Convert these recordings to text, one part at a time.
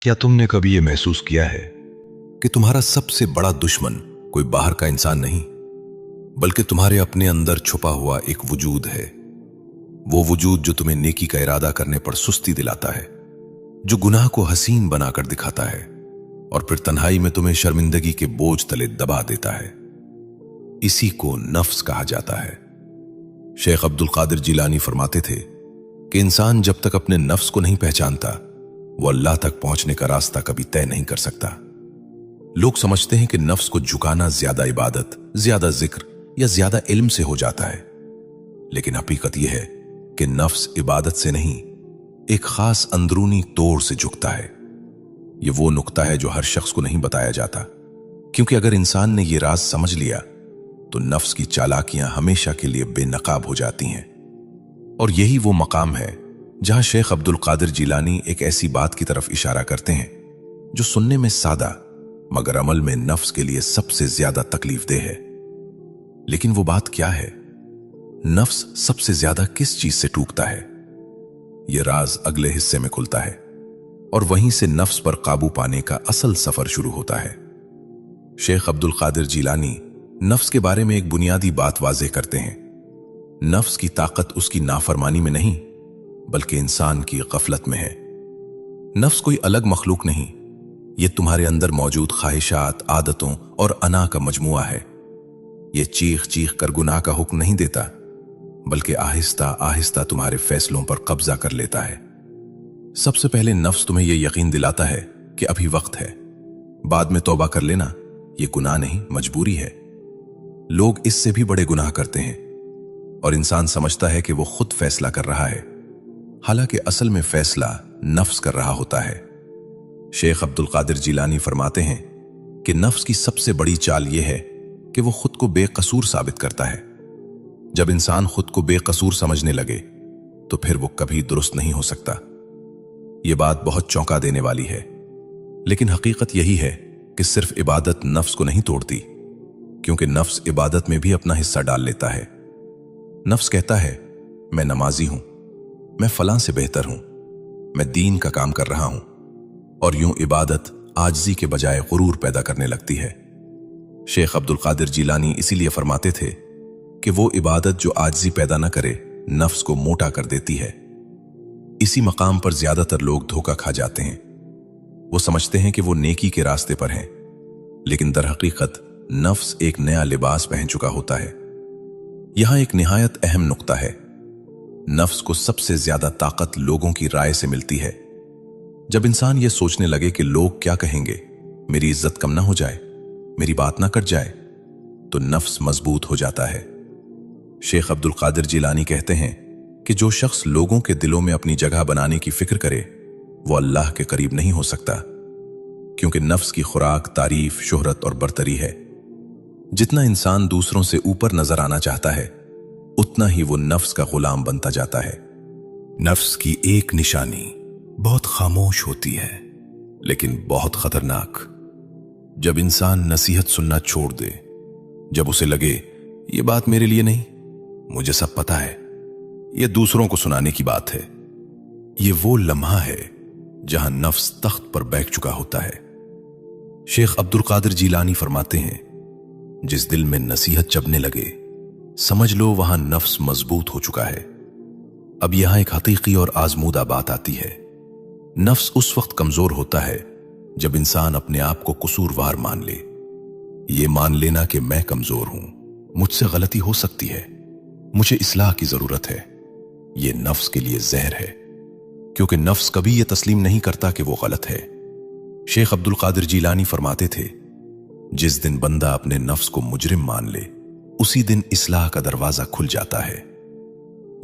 क्या तुमने कभी ये महसूस किया है कि तुम्हारा सबसे बड़ा दुश्मन कोई बाहर का इंसान नहीं, बल्कि तुम्हारे अपने अंदर छुपा हुआ एक वजूद है। वो वजूद जो तुम्हें नेकी का इरादा करने पर सुस्ती दिलाता है, जो गुनाह को हसीन बनाकर दिखाता है और फिर तन्हाई में तुम्हें शर्मिंदगी के बोझ तले दबा देता है। इसी को नफ्स कहा जाता है। शेख अब्दुल कादिर जिलानी फरमाते थे कि इंसान जब तक अपने नफ्स को नहीं पहचानता, वो अल्लाह तक पहुंचने का रास्ता कभी तय नहीं कर सकता। लोग समझते हैं कि नफ्स को झुकाना ज्यादा इबादत, ज्यादा जिक्र या ज्यादा इल्म से हो जाता है, लेकिन हकीकत यह है कि नफ्स इबादत से नहीं, एक खास अंदरूनी तोड़ से झुकता है। यह वो नुक्ता है जो हर शख्स को नहीं बताया जाता, क्योंकि अगर इंसान ने यह राज समझ लिया तो नफ्स की चालाकियां हमेशा के लिए बेनकाब हो जाती हैं। और यही वो मकाम है जहां शेख अब्दुल कादिर जिलानी एक ऐसी बात की तरफ इशारा करते हैं जो सुनने में सादा मगर अमल में नफ्स के लिए सबसे ज्यादा तकलीफदेह है। लेकिन वो बात क्या है? नफ्स सबसे ज्यादा किस चीज से टूकता है? यह राज अगले हिस्से में खुलता है और वहीं से नफ्स पर काबू पाने का असल सफर शुरू होता है। शेख अब्दुल कादिर जिलानी नफ्स के बारे में एक बुनियादी बात वाज़ेह करते हैं। नफ्स की ताकत उसकी नाफरमानी में नहीं, बल्कि इंसान की गफलत में है। नफ्स कोई अलग मखलूक नहीं, यह तुम्हारे अंदर मौजूद ख्वाहिशात, आदतों और अना का मजमुआ है। यह चीख चीख कर गुनाह का हुक्म नहीं देता, बल्कि आहिस्ता आहिस्ता तुम्हारे फैसलों पर कब्जा कर लेता है। सबसे पहले नफ्स तुम्हें यह यकीन दिलाता है कि अभी वक्त है, बाद में तौबा कर लेना। यह गुनाह नहीं, मजबूरी है। लोग इससे भी बड़े गुनाह करते हैं और इंसान समझता है कि वो खुद फैसला कर रहा है, हालांकि असल में फैसला नफ्स कर रहा होता है। शेख अब्दुल कादिर जिलानी फरमाते हैं कि नफ्स की सबसे बड़ी चाल यह है कि वो खुद को बेकसूर साबित करता है। जब इंसान खुद को बेकसूर समझने लगे तो फिर वो कभी दुरुस्त नहीं हो सकता। ये बात बहुत चौंका देने वाली है, लेकिन हकीकत यही है कि सिर्फ इबादत नफ्स को नहीं तोड़ती, क्योंकि नफ्स इबादत में भी अपना हिस्सा डाल लेता है। नफ्स कहता है, मैं नमाजी हूं, मैं फलां से बेहतर हूं, मैं दीन का काम कर रहा हूं, और यूं इबादत आजिज़ी के बजाय गुरूर पैदा करने लगती है। शेख अब्दुल कादिर जिलानी इसीलिए फरमाते थे कि वो इबादत जो आजिज़ी पैदा न करे, नफ्स को मोटा कर देती है। इसी मकाम पर ज्यादातर लोग धोखा खा जाते हैं। वो समझते हैं कि वो नेकी के रास्ते पर हैं, लेकिन दर हकीकत नफ्स एक नया लिबास पहन चुका होता है। यहां एक निहायत अहम नुक्ता है। नफ्स को सबसे ज्यादा ताकत लोगों की राय से मिलती है। जब इंसान ये सोचने लगे कि लोग क्या कहेंगे, मेरी इज्जत कम ना हो जाए, मेरी बात ना कट जाए, तो नफ्स मजबूत हो जाता है। शेख अब्दुल कादिर जिलानी कहते हैं कि जो शख्स लोगों के दिलों में अपनी जगह बनाने की फिक्र करे, वो अल्लाह के करीब नहीं हो सकता, क्योंकि नफ्स की खुराक तारीफ, शोहरत और बरतरी है। जितना इंसान दूसरों से ऊपर नजर आना चाहता है, उतना ही वो नफ्स का गुलाम बनता जाता है। नफ्स की एक निशानी बहुत खामोश होती है, लेकिन बहुत खतरनाक। जब इंसान नसीहत सुनना छोड़ दे, जब उसे लगे ये बात मेरे लिए नहीं, मुझे सब पता है, ये दूसरों को सुनाने की बात है, ये वो लम्हा है जहां नफ्स तख्त पर बैठ चुका होता है। शेख अब्दुल कादिर जिलानी फरमाते हैं, जिस दिल में नसीहत चबने लगे, समझ लो वहां नफ्स मजबूत हो चुका है। अब यहां एक हकीकी और आजमूदा बात आती है। नफ्स उस वक्त कमजोर होता है जब इंसान अपने आप को कसूरवार मान ले। ये मान लेना कि मैं कमजोर हूं, मुझसे गलती हो सकती है, मुझे इस्लाह की जरूरत है, ये नफ्स के लिए जहर है, क्योंकि नफ्स कभी यह तस्लीम नहीं करता कि वो गलत है। शेख अब्दुल कादिर जिलानी फरमाते थे, जिस दिन बंदा अपने नफ्स को मुजरिम मान ले, उसी दिन इस्लाह का दरवाजा खुल जाता है।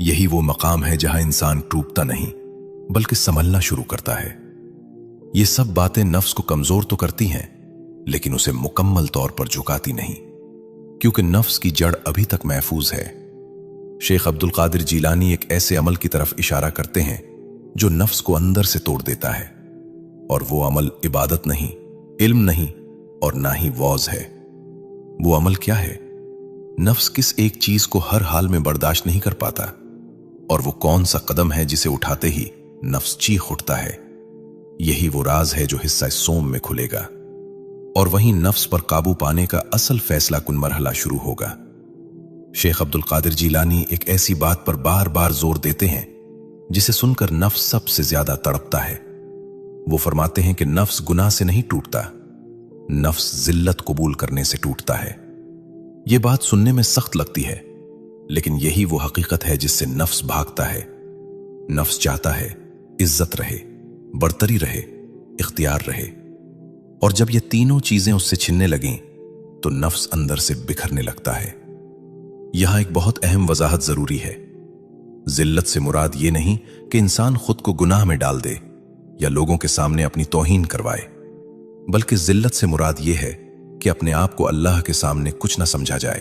यही वो मकाम है जहां इंसान टूटता नहीं, बल्कि संभलना शुरू करता है। ये सब बातें नफ्स को कमजोर तो करती हैं, लेकिन उसे मुकम्मल तौर पर झुकाती नहीं, क्योंकि नफ्स की जड़ अभी तक महफूज है। शेख अब्दुल कादिर जिलानी एक ऐसे अमल की तरफ इशारा करते हैं जो नफ्स को अंदर से तोड़ देता है, और वो अमल इबादत नहीं, इल्म नहीं और ना ही वौज है। वो अमल क्या है? नफ्स किस एक चीज को हर हाल में बर्दाश्त नहीं कर पाता, और वो कौन सा कदम है जिसे उठाते ही नफ्स चीख उठता है? यही वो राज है जो हिस्सा सोम में खुलेगा, और वहीं नफ्स पर काबू पाने का असल फैसला कुन मरहला शुरू होगा। शेख अब्दुल कादिर जीलानी एक ऐसी बात पर बार बार जोर देते हैं जिसे सुनकर नफ्स सबसे ज्यादा तड़पता है। वो फरमाते हैं कि नफ्स गुनाह से नहीं टूटता, नफ्स जिल्लत कबूल करने से टूटता है। ये बात सुनने में सख्त लगती है, लेकिन यही वो हकीकत है जिससे नफ्स भागता है। नफ्स चाहता है इज्जत रहे, बरतरी रहे, इख्तियार रहे, और जब ये तीनों चीजें उससे छिनने लगें तो नफ्स अंदर से बिखरने लगता है। यहां एक बहुत अहम वजाहत जरूरी है। जिल्लत से मुराद ये नहीं कि इंसान खुद को गुनाह में डाल दे या लोगों के सामने अपनी तौहीन करवाए, बल्कि जिल्लत से मुराद ये है कि अपने आप को अल्लाह के सामने कुछ न समझा जाए,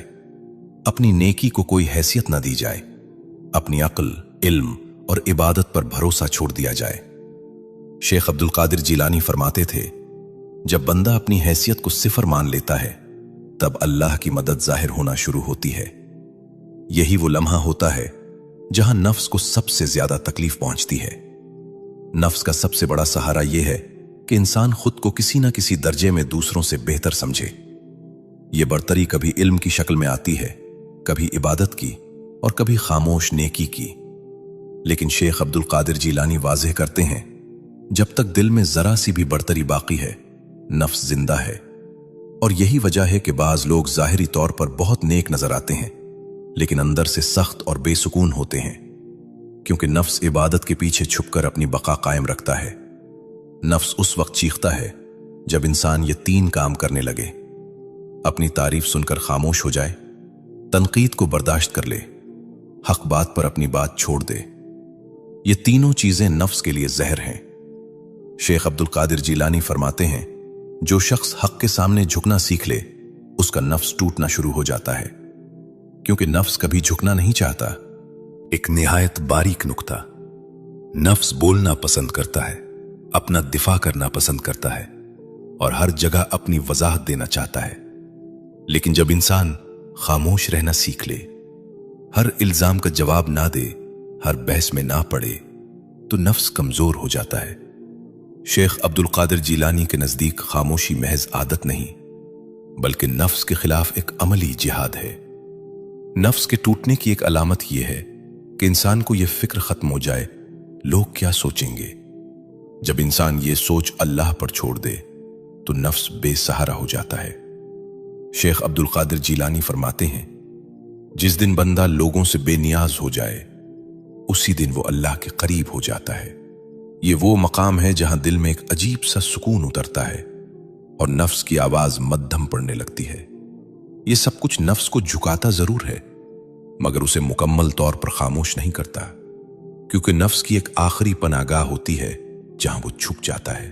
अपनी नेकी को कोई हैसियत न दी जाए, अपनी अक्ल, इल्म और इबादत पर भरोसा छोड़ दिया जाए। शेख अब्दुल कादिर जीलानी फरमाते थे, जब बंदा अपनी हैसियत को सिफर मान लेता है तब अल्लाह की मदद जाहिर होना शुरू होती है। यही वो लम्हा होता है जहां नफ्स को सबसे ज्यादा तकलीफ पहुंचती है। नफ्स का सबसे बड़ा सहारा यह है कि इंसान खुद को किसी न किसी दर्जे में दूसरों से बेहतर समझे। यह बरतरी कभी इल्म की शक्ल में आती है, कभी इबादत की और कभी खामोश नेकी की। लेकिन शेख अब्दुल कादिर जीलानी वाज़ेह करते हैं, जब तक दिल में जरा सी भी बरतरी बाकी है, नफ्स जिंदा है। और यही वजह है कि बाज लोग जाहिरी तौर पर बहुत नेक नजर आते हैं, लेकिन अंदर से सख्त और बेसुकून होते हैं, क्योंकि नफ्स इबादत के पीछे छुपकर अपनी बका कायम रखता है। नफ्स उस वक्त चीखता है जब इंसान ये तीन काम करने लगे: अपनी तारीफ सुनकर खामोश हो जाए, तनकीद को बर्दाश्त कर ले, हक बात पर अपनी बात छोड़ दे। ये तीनों चीजें नफ्स के लिए जहर हैं। शेख अब्दुल कादिर जीलानी फरमाते हैं, जो शख्स हक के सामने झुकना सीख ले उसका नफ्स टूटना शुरू हो जाता है, क्योंकि नफ्स कभी झुकना नहीं चाहता। एक निहायत बारीक नुक्ता, नफ्स बोलना पसंद करता है, अपना दिफा करना पसंद करता है और हर जगह अपनी वजाहत देना चाहता है। लेकिन जब इंसान खामोश रहना सीख ले, हर इल्जाम का जवाब ना दे, हर बहस में ना पड़े, तो नफ्स कमजोर हो जाता है। शेख अब्दुल कादिर जीलानी के नजदीक खामोशी महज आदत नहीं, बल्कि नफ्स के खिलाफ एक अमली जिहाद है। नफ्स के टूटने की एक अलामत यह है कि इंसान को यह फिक्र खत्म हो जाए, लोग क्या सोचेंगे। जब इंसान ये सोच अल्लाह पर छोड़ दे तो नफ्स बेसहारा हो जाता है। शेख अब्दुल कादिर जीलानी फरमाते हैं, जिस दिन बंदा लोगों से बेनियाज हो जाए उसी दिन वो अल्लाह के करीब हो जाता है। ये वो मकाम है जहां दिल में एक अजीब सा सुकून उतरता है और नफ्स की आवाज मध्यम पड़ने लगती है। ये सब कुछ नफ्स को झुकाता जरूर है, मगर उसे मुकम्मल तौर पर खामोश नहीं करता, क्योंकि नफ्स की एक आखिरी पनागाह होती है जहां वो छुप जाता है।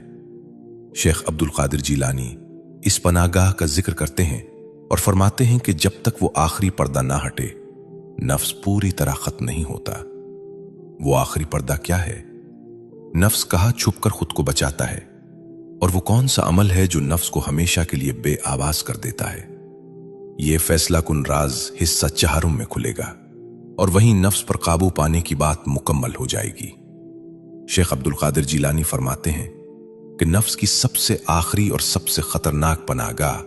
शेख अब्दुल कादिर जीलानी इस पनागाह का जिक्र करते हैं और फरमाते हैं कि जब तक वो आखिरी पर्दा ना हटे, नफ्स पूरी तरह खत्म नहीं होता। वो आखिरी पर्दा क्या है? नफ्स कहाँ छुपकर खुद को बचाता है, और वो कौन सा अमल है जो नफ्स को हमेशा के लिए बेआवाज कर देता है? ये फैसला कुन राज हिस्सा चहारुम में खुलेगा और वहीं नफ्स पर काबू पाने की बात मुकम्मल हो जाएगी। शेख अब्दुल कादिर जीलानी फरमाते हैं कि नफ्स की सबसे आखिरी और सबसे खतरनाक पनागाह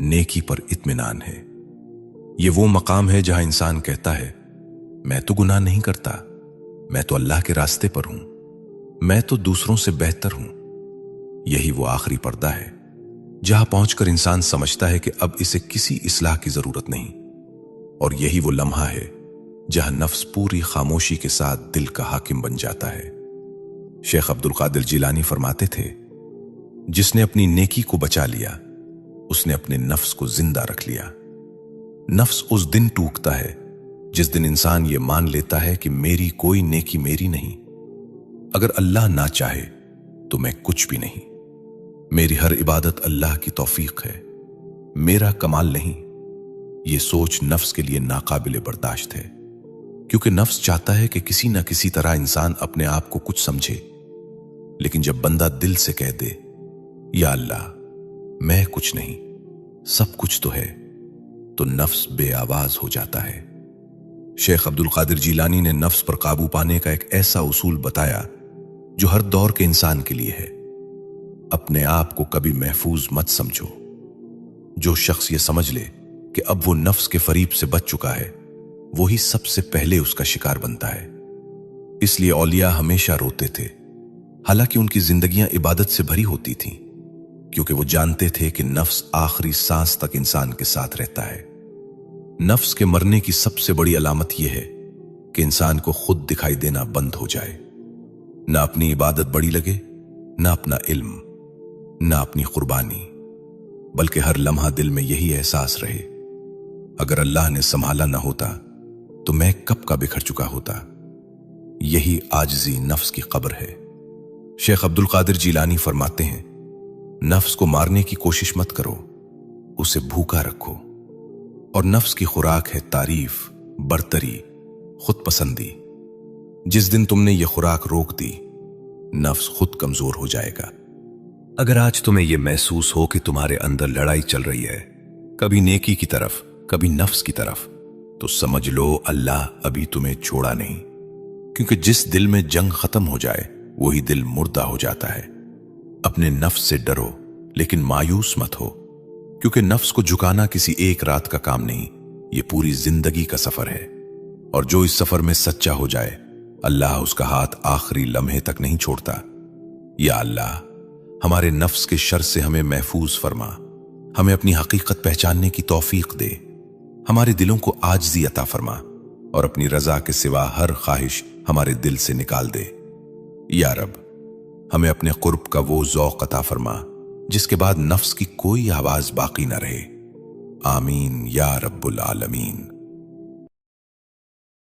नेकी पर इत्मीनान है। ये वो मकाम है जहां इंसान कहता है, मैं तो गुनाह नहीं करता, मैं तो अल्लाह के रास्ते पर हूं, मैं तो दूसरों से बेहतर हूं। यही वो आखिरी पर्दा है जहां पहुंचकर इंसान समझता है कि अब इसे किसी इस्लाह की जरूरत नहीं, और यही वो लम्हा है जहां नफ्स पूरी खामोशी के साथ दिल का हाकिम बन जाता है। शेख अब्दुल कादिर जीलानी फरमाते थे, जिसने अपनी नेकी को बचा लिया उसने अपने नफ्स को जिंदा रख लिया। नफ्स उस दिन टूटता है जिस दिन इंसान ये मान लेता है कि मेरी कोई नेकी मेरी नहीं, अगर अल्लाह ना चाहे तो मैं कुछ भी नहीं, मेरी हर इबादत अल्लाह की तौफीक है, मेरा कमाल नहीं। ये सोच नफ्स के लिए नाकाबिले बर्दाश्त है, क्योंकि नफ्स चाहता है कि किसी न किसी तरह इंसान अपने आप को कुछ समझे। लेकिन जब बंदा दिल से कह दे, या अल्लाह मैं कुछ नहीं, सब कुछ तो है, तो नफ्स बेआवाज हो जाता है। शेख अब्दुल कादिर जीलानी ने नफ्स पर काबू पाने का एक ऐसा उसूल बताया जो हर दौर के इंसान के लिए है। अपने आप को कभी महफूज मत समझो। जो शख्स ये समझ ले कि अब वो नफ्स के फरीब से बच चुका है, वही सबसे पहले उसका शिकार बनता है। इसलिए औलिया हमेशा रोते थे, हालांकि उनकी जिंदगियां इबादत से भरी होती थीं, क्योंकि वो जानते थे कि नफ्स आखिरी सांस तक इंसान के साथ रहता है। नफ्स के मरने की सबसे बड़ी अलामत यह है कि इंसान को खुद दिखाई देना बंद हो जाए। ना अपनी इबादत बड़ी लगे, ना अपना इल्म, ना अपनी कुर्बानी, बल्कि हर लम्हा दिल में यही एहसास रहे, अगर अल्लाह ने संभाला ना होता तो मैं कब का बिखर चुका होता। यही आजिज़ी नफ्स की कब्र है। शेख अब्दुल कादिर जीलानी फरमाते हैं, नफ्स को मारने की कोशिश मत करो, उसे भूखा रखो। और नफ्स की खुराक है तारीफ, बरतरी, खुद पसंदी। जिस दिन तुमने ये खुराक रोक दी, नफ्स खुद कमजोर हो जाएगा। अगर आज तुम्हें यह महसूस हो कि तुम्हारे अंदर लड़ाई चल रही है, कभी नेकी की तरफ, कभी नफ्स की तरफ, तो समझ लो अल्लाह अभी तुम्हें छोड़ा नहीं, क्योंकि जिस दिल में जंग खत्म हो जाए वही दिल मुर्दा हो जाता है। अपने नफ्स से डरो, लेकिन मायूस मत हो, क्योंकि नफ्स को झुकाना किसी एक रात का काम नहीं, ये पूरी जिंदगी का सफर है। और जो इस सफर में सच्चा हो जाए, अल्लाह उसका हाथ आखिरी लम्हे तक नहीं छोड़ता। या अल्लाह, हमारे नफ्स के शर से हमें महफूज फरमा, हमें अपनी हकीकत पहचानने की तौफीक दे, हमारे दिलों को आजिज़ी अता फरमा और अपनी रजा के सिवा हर ख्वाहिश हमारे दिल से निकाल दे। या रब, हमें अपने कुर्ब का वो ज़ौक़ अता फरमा जिसके बाद नफ्स की कोई आवाज बाकी न रहे। आमीन या रब्बुल आलमीन।